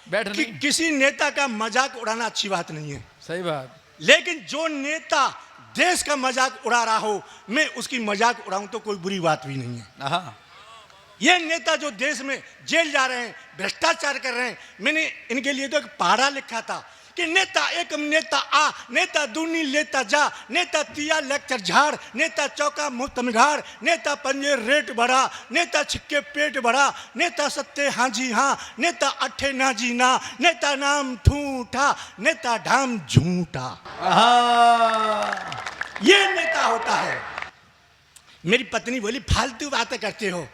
कि किसी नेता का मजाक उड़ाना अच्छी बात नहीं है, सही बात। लेकिन जो नेता देश का मजाक उड़ा रहा हो, मैं उसकी मजाक उड़ाऊं तो कोई बुरी बात भी नहीं है। ये नेता जो देश में जेल जा रहे हैं, भ्रष्टाचार कर रहे हैं, मैंने इनके लिए तो एक पहाड़ा लिखा था कि नेता एकम नेता आ, नेता दूनी लेता जा, नेता तिया लेक्चर झाड़, नेता चौका मुंह तमघाड़, नेता पंजे रेट बढ़ा, नेता छिक्के पेट बढ़ा, नेता सत्ते हाँ जी हाँ, नेता अठे ना जी ना, नेता नाम ठूठा, नेता ढाम झूठा। ये नेता होता है। मेरी पत्नी बोली फालतू बातें करते हो,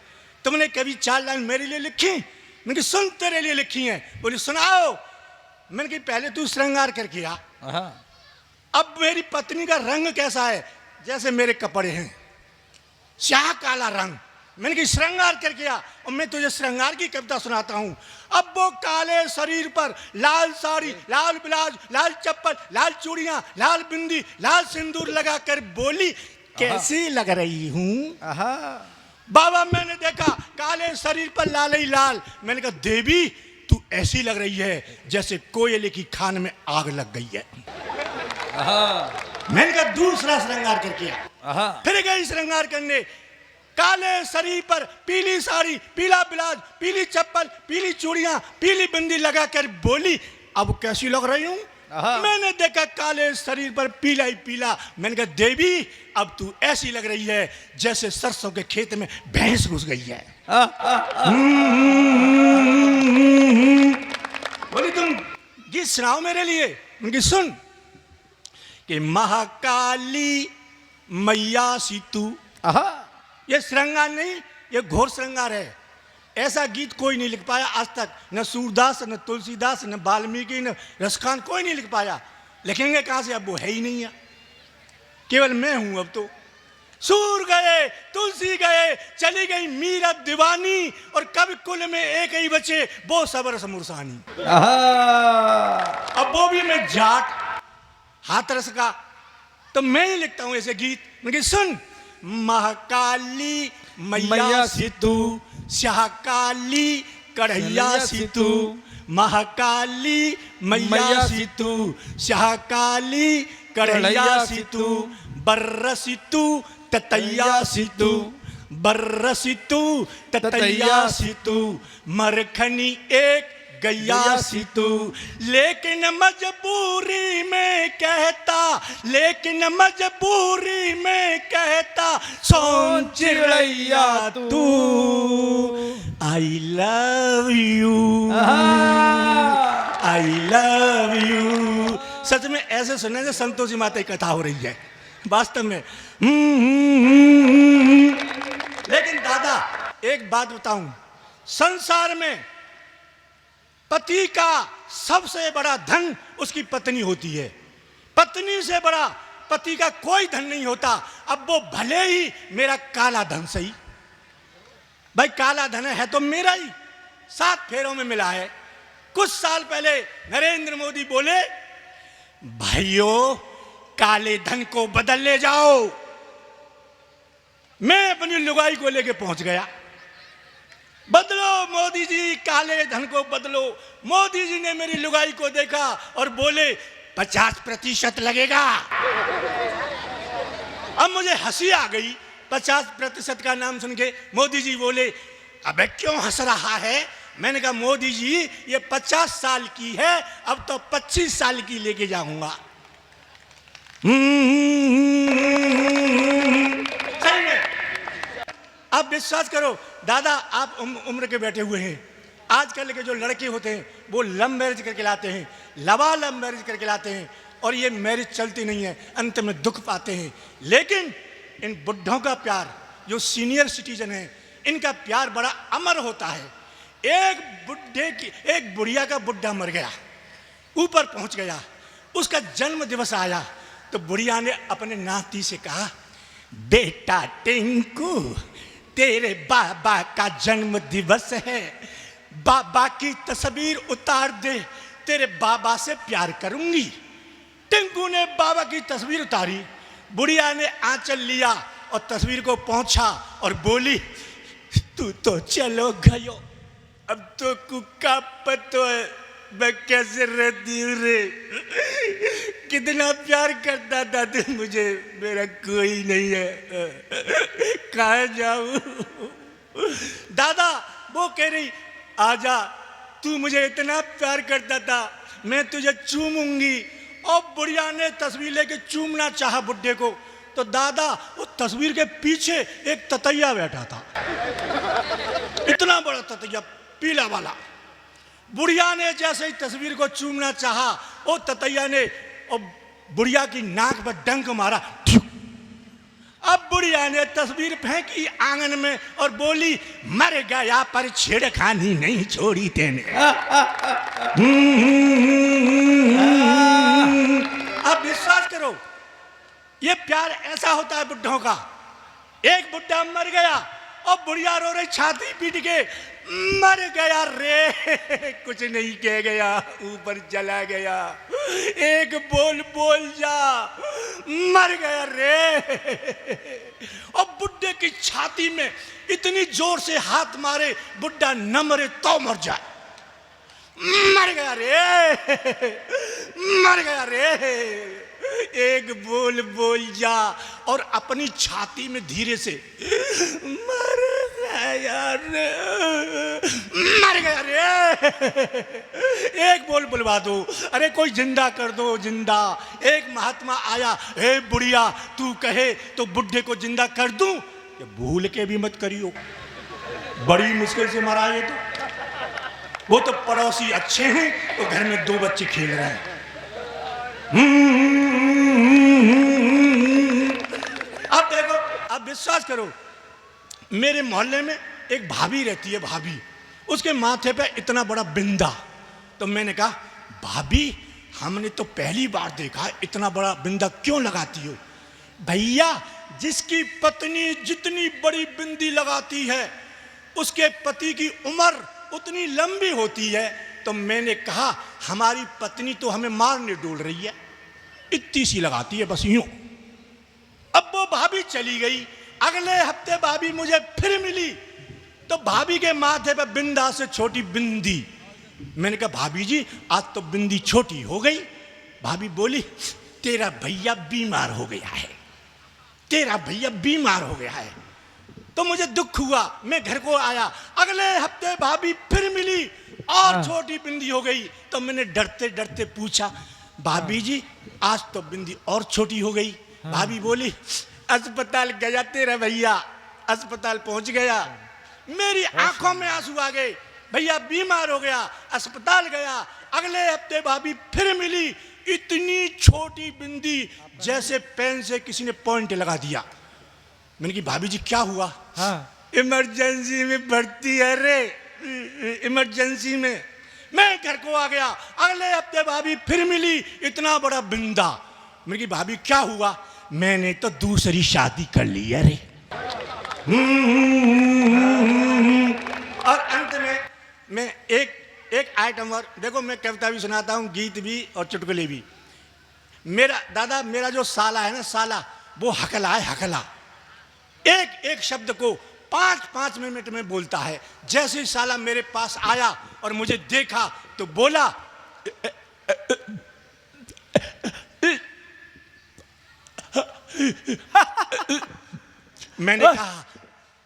तुमने कभी 4 लाइन मेरे लिए लिखी? मैंने कहा सुन तेरे लिए लिखी हैं। बोली सुनाओ। मैंने कहा पहले तू श्रृंगार करके आ। अब मेरी पत्नी का रंग कैसा है? जैसे मेरे कपड़े हैं, स्याह काला रंग। मैंने कहा श्रृंगार करके आ, और मैं तुझे श्रृंगार की कविता सुनाता हूं। अब वो काले शरीर पर लाल साड़ी, लाल ब्लाउज, लाल चप्पल, लाल चूड़ियां, लाल बिंदी, लाल सिंदूर लगाकर बोली कैसी लग रही हूं? बाबा मैंने देखा काले शरीर पर लाल ही लाल। मैंने कहा देवी तू ऐसी लग रही है जैसे कोयले की खान में आग लग गई है। मैंने कहा दूसरा श्रृंगार करके आ। फिर गई श्रृंगार करने, काले शरीर पर पीली साड़ी, पीला ब्लाउज, पीली चप्पल, पीली चूड़ियां, पीली बिंदी लगाकर बोली अब कैसी लग रही हूं? मैंने देखा काले शरीर पर पीला ही पीला। मैंने कहा देवी अब तू ऐसी लग रही है जैसे सरसों के खेत में भैंस घुस गई है। बोली तुम गीत सुनाओ मेरे लिए। उनकी सुन कि महाकाली मैया सीतू। ये श्रृंगार नहीं, ये घोर श्रृंगार है। ऐसा गीत कोई नहीं लिख पाया आज तक, न सूरदास, न तुलसीदास, न वाल्मीकि, न रसखान, कोई नहीं लिख पाया। लिखेंगे कहां से? अब वो है ही नहीं है, केवल मैं हूं। अब तो सूर गए, तुलसी गए, चली गई मीरा दीवानी, और कभी कुल में एक ही बचे वो सबर समुरसानी। अब वो भी मैं जाट हाथरस का, तो मैं ही लिखता हूं ऐसे गीत। मुझे सुन महाकाली मैया सीतू, श्याहकाली कढ़ैया सीतू, महाकाली मैया सीतू, श्याहकाली कढ़ैया सीतू, बर्र सीतू ततैया सीतू, बर्र सीतू ततैया सीतू, मरखनी एक गैया सीतू। लेकिन मजबूरी में कहता, लेकिन मजबूरी में कहता, सोन चिड़ैया तू I love you, I love you. सच में ऐसे सुनने से संतोषी माता की कथा हो रही है वास्तव में। लेकिन दादा एक बात बताऊं, संसार में पति का सबसे बड़ा धन उसकी पत्नी होती है। पत्नी से बड़ा पति का कोई धन नहीं होता। अब वो भले ही मेरा काला धन सही, भाई काला धन है तो मेरा ही, 7 फेरों में मिला है। कुछ साल पहले नरेंद्र मोदी बोले भाइयों काले धन को बदल ले जाओ। मैं अपनी लुगाई को लेके पहुंच गया, बदलो मोदी जी, काले धन को बदलो। मोदी जी ने मेरी लुगाई को देखा और बोले 50% लगेगा। अब मुझे हंसी आ गई 50% का नाम सुन के। मोदी जी बोले अबे क्यों हंस रहा है? मैंने कहा मोदी जी ये 50 साल की है, अब तो 25 साल की लेके जाऊंगा। सही में आप विश्वास करो दादा, आप उम्र के बैठे हुए हैं। आजकल के जो लड़के होते हैं वो लव मैरिज करके लाते हैं, लव मैरिज करके लाते हैं, और ये मैरिज चलती नहीं है, अंत में दुख पाते हैं। लेकिन इन बुढ़ों का प्यार, जो सीनियर सिटीजन हैं, इनका प्यार बड़ा अमर होता है। एक बुढ़िया का बुढ़ा मर गया, ऊपर पहुंच गया, उसका जन्म दिवस आया तो बुढ़िया ने अपने नाती से कहा बेटा टिंकू तेरे बाबा का जन्म दिवस है, बाबा की तस्वीर उतार दे, तेरे बाबा से प्यार करूंगी। टिंकू ने बाबा की तस्वीर उतारी, बुढ़िया ने आंचल लिया और तस्वीर को पहुंचा और बोली तू तो चलो गयो, अब तो कुका पतो है मैं कैसे रहती हूँ रे, कितना प्यार करता था तू मुझे, मेरा कोई नहीं है, कहाँ जाऊँ। दादा वो कह रही आजा, तू मुझे इतना प्यार करता था, मैं तुझे चूमूंगी। और बुढ़िया ने तस्वीर लेके चूमना चाहा बुड्ढे को, तो दादा वो तस्वीर के पीछे एक ततैया बैठा था, इतना बड़ा ततैया पीला वाला। बुढ़िया ने जैसे ही तस्वीर को चूमना चाहा, वो ततैया ने और बुढ़िया की नाक पर डंक मारा। अब बुढ़िया ने तस्वीर फेंकी आंगन में और बोली, मर गया पर छेड़खानी नहीं छोड़ी तेने। अब विश्वास करो, ये प्यार ऐसा होता है बुढ़ों का। एक बुढ़ा मर गया और बुढ़िया रो रही छाती पीट के, मर गया रे, कुछ नहीं कह गया, ऊपर चला गया, एक बोल बोल जा, मर गया रे। और बुड्ढे की छाती में इतनी जोर से हाथ मारे, बुड्ढा न मरे तो मर जाए। मर गया रे, मर गया रे, एक बोल बोल जा। और अपनी छाती में धीरे से, मर गया रे, मर गया रे, एक बोल बुलवा दो, अरे कोई जिंदा कर दो, जिंदा। एक महात्मा आया, हे बुढ़िया तू कहे तो बुढ़े को जिंदा कर दूं, ये भूल के भी मत करियो, बड़ी मुश्किल से मरा ये तो। वो तो पड़ोसी अच्छे हैं तो घर में 2 बच्चे खेल रहे हैं। अब देखो, अब विश्वास करो, मेरे मोहल्ले में एक भाभी रहती है, भाभी, उसके माथे पे इतना बड़ा बिंदा। तो मैंने कहा, भाभी हमने तो पहली बार देखा, इतना बड़ा बिंदा क्यों लगाती हो? भैया जिसकी पत्नी जितनी बड़ी बिंदी लगाती है उसके पति की उम्र उतनी लंबी होती है। तो मैंने कहा, हमारी पत्नी तो हमें मारने डोल रही है, इतनी सी लगाती है बस यूं। अब वो भाभी चली गई। अगले हफ्ते भाभी मुझे फिर मिली, तो भाभी के माथे पे बिंदा से छोटी बिंदी। मैंने कहा, भाभी जी आज तो बिंदी छोटी हो गई। भाभी बोली, तेरा भैया बीमार हो गया है, तेरा भैया बीमार हो गया है। तो मुझे दुख हुआ, मैं घर को आया। अगले हफ्ते भाभी फिर मिली और छोटी बिंदी हो गई। तो मैंने डरते डरते पूछा, भाभी जी आज तो बिंदी और छोटी हो गई। भाभी बोली, अस्पताल गया तेरा भैया, अस्पताल पहुंच गया। मेरी आंखों में आंसू आ गए, भैया बीमार हो गया, अस्पताल गया। अगले हफ्ते भाभी फिर मिली, इतनी छोटी बिंदी जैसे पेन से किसी ने पॉइंट लगा दिया। मैंने कहा, भाभी जी क्या हुआ? इमरजेंसी में भर्ती है रे, इमरजेंसी में। मैं घर को आ गया। अगले हफ्ते भाभी फिर मिली, इतना बड़ा बिंदा। मैंने कहा, भाभी क्या हुआ? मैंने तो दूसरी शादी कर ली है रे। और अंत में मैं एक आइटम और देखो, मैं कविता भी सुनाता हूँ, गीत भी और चुटकुले भी। मेरा दादा, मेरा जो साला है ना, साला, वो हकला है, हकला। एक शब्द को 5-5 मिनट में बोलता है। जैसे ही साला मेरे पास आया और मुझे देखा तो बोला, मैंने कहा,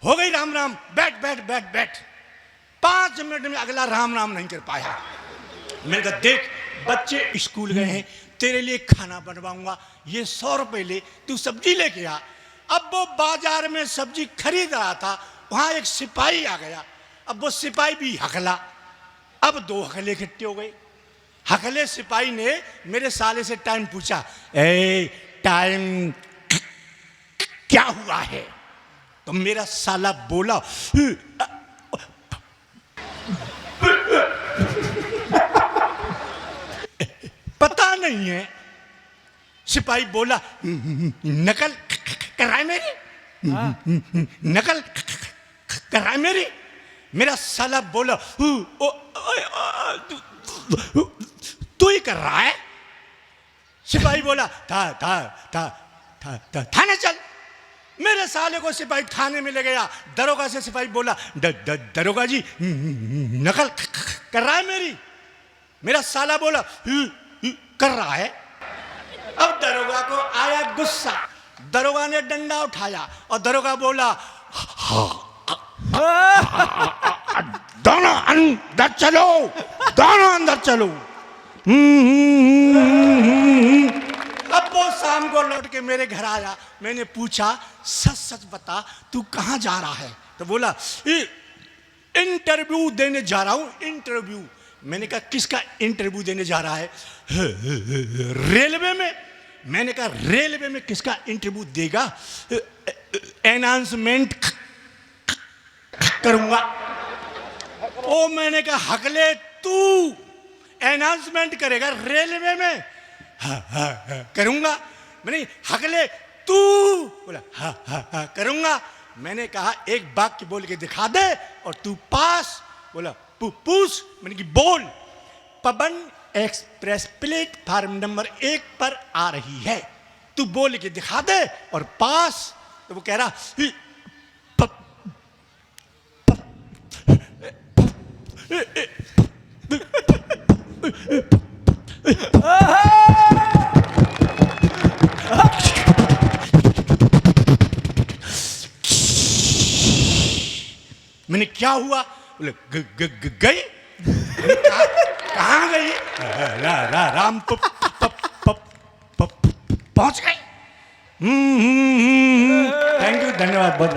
हो गई राम राम, बैठ बैठ बैठ बैठ। 5 मिनट में अगला राम राम नहीं कर पाया। मैंने कहा, देख बच्चे स्कूल गए हैं, तेरे लिए खाना बनवाऊंगा, ये 100 रुपए ले, तू सब्जी लेके आ। अब वो बाजार में सब्जी खरीद रहा था, वहां एक सिपाही आ गया। अब वो सिपाही भी हकला। अब 2 हकले इकट्ठे हो गए। हकले सिपाही ने मेरे साले से टाइम पूछा, ए टाइम क्या हुआ है? तो मेरा साला बोला, पता नहीं है। सिपाही बोला, नकल कर रहा है मेरी, नकल कर रहा है मेरी। मेरा साला बोला, तू ही कर रहा है। सिपाही बोला, थाने चल। मेरे साले को सिपाही थाने में ले गया। दरोगा से सिपाही बोला, दरोगा जी नकल कर रहा है मेरी। मेरा साला बोला कर रहा है। अब दरोगा को आया गुस्सा, दरोगा ने डंडा उठाया और दरोगा बोला दोनों अंदर चलो, दोनों अंदर चलो। अब वो शाम को लौट के मेरे घर आया, मैंने पूछा सच सच बता तू कहाँ जा रहा है? तो बोला इंटरव्यू देने जा रहा हूँ, इंटरव्यू। मैंने कहा किसका इंटरव्यू देने जा रहा है? रेलवे में। मैंने कहा रेलवे में किसका इंटरव्यू देगा? अनाउंसमेंट करूंगा। ओ मैंने कहा हकले तू अनाउंसमेंट करेगा रेलवे में? करूंगा। मैंने हकले तू? बोला हाँ करूंगा। मैंने कहा एक वाक्य बोल के दिखा दे और तू पास। बोला पूछ। मैंने की बोल। पवन एक्सप्रेस प्लेटफार्म नंबर 1 पर आ रही है, तू बोल के दिखा दे और पास। तो वो कह रहा मैंने क्या हुआ? बोले गई। कहाँ गई? राम पहुंच गई। थैंक यू, धन्यवाद बहुत।